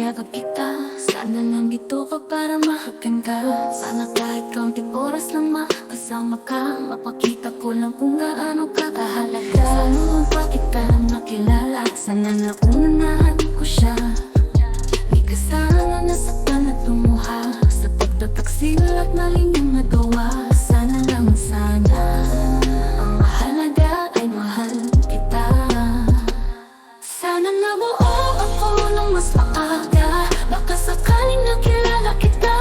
yakap kita. Sana nandito ka para mahagan ka. Sana kahit kaunting oras lang makasama ka. Mapakita ko lang kung gaano ka kahalaga. Sana pa kita nakilala. Sana naunahan ko siya. Di ka sana nasaktan at lumuha sa pagtataksil at maling yung nagawa. Sana lang sana ang mahalaga ay mahal kita. Sana nabuo ako ng mas maaga. Baka sakaling nakilala kita.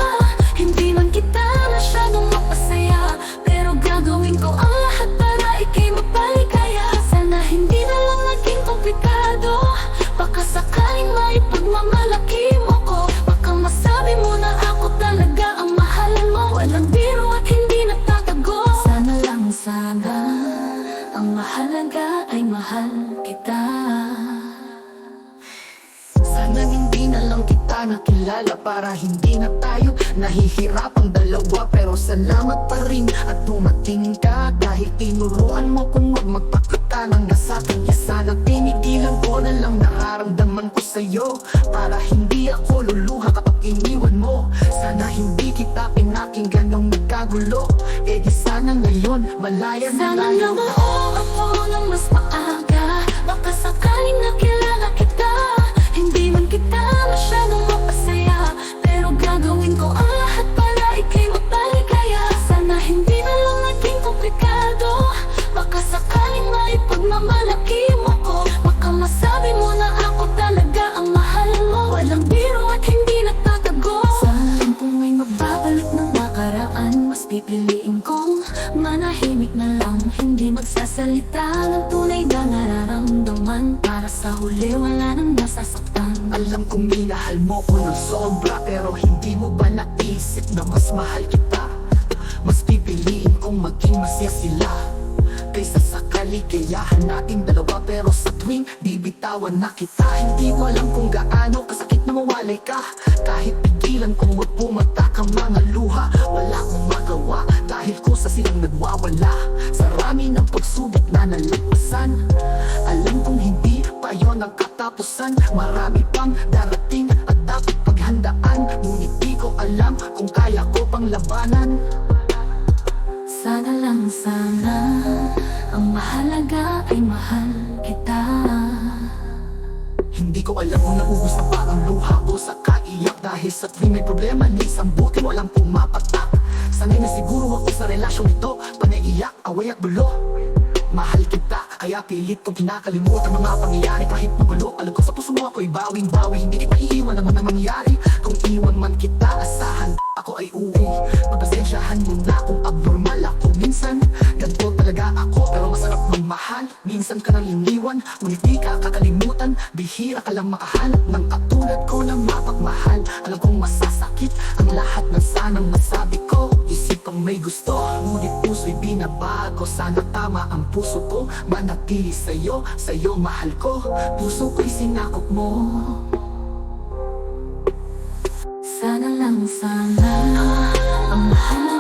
Hindi man kita masyadong mapasaya, pero gagawin ko ang lahat para ika'y mapaligaya. Sana hindi na lang naging komplikado. Baka sakaling maipagmamalaki mo ko. Baka masabi mo na ako talaga ang mahalin mo. Walang biro at hindi nagtatago. Sana lang sana ang mahalaga ay mahal kita. Sana hindi na lang kita nakilala, para hindi na tayo nahihirapang dalawa. Pero salamat pa rin at dumating ka, dahil tinuruan mo kung huwag magpakita ng nasakin. Sana tinigilan ko na lang nararamdaman ko sa'yo, para hindi ako luluha kapag iniwan mo. Sana hindi kita pinakinggan nung nagkagulo. Eh di sana ngayon malaya na Sana tayo. nabuo ako ng mas maaga. Baka sakaling nakilala kita. Hindi man kita masyadong mapasaya, pero gagawin ko ang lahat para ika'y mapaligaya. Sana hindi na lang naging komplikado. Baka sakaling maipagmamalaki mo ko. Baka masabi mo na ako talaga ang mahalin mo. Walang biro at hindi nagtatago. Sana lang kung may magbabalik ng nakaraan, mas pipiliin kong manahimik na lang. Hindi magsasalita ng tunay na nararamdaman, para sa huli wala nang nasasaktan. Alam kong minahal mo ko ng sobra, pero hindi mo ba naisip na mas mahal kita? Mas pipiliin kong maging masaya sila kaysa sa kaligayahan nating dalawa. Pero sa tuwing bibitawan na kita, hindi ko alam kung gaano kasakit na mawalay ka. Kahit pigilan kong wag pumatak ang mga luha, wala akong magawa dahil kusa silang nagwawala. Sa rami ng pagsubok na nalagpasan, alam kong hindi pa yon ang katapusan. Marami pang darating at dapat paghandaan, ngunit di ko alam kung kaya ko pang labanan. Sana lang sana ang mahalaga ay mahal kita. Hindi ko alam kung naubos na ba ang luha ko sa kaiyak, dahil sa tuwing may problema ni isang buti walang pumapatak. Sanay na siguro ako sa relasyong ito, panaiyak, away at bulo. Mahal kita, kaya pilit kong kinakalimutan mga pangyayari kahit magulo. Alam ko sa puso mo ako'y bawing-bawi, hindi kita iiwan ang mga mangyayari. Kung iwan man kita, asahan ako ay uwi. Pagpasensyahan mo na kung abnormal ako minsan. Ganito talaga ako, pero masarap magmahal. Minsan ka nang iniwan, ngunit di ka kakalimutan. Bihira ka lang makahanap ng katulad ko na mapagmahal. Alam kong masasakit ang lahat ng sanang masabi ko. Isipang may gusto, ngunit puso'y binabago. Sana tama ang puso ko, manatili sa'yo, sa'yo mahal ko. Puso ko'y sinakop mo. Sana lang sana ang mahalaga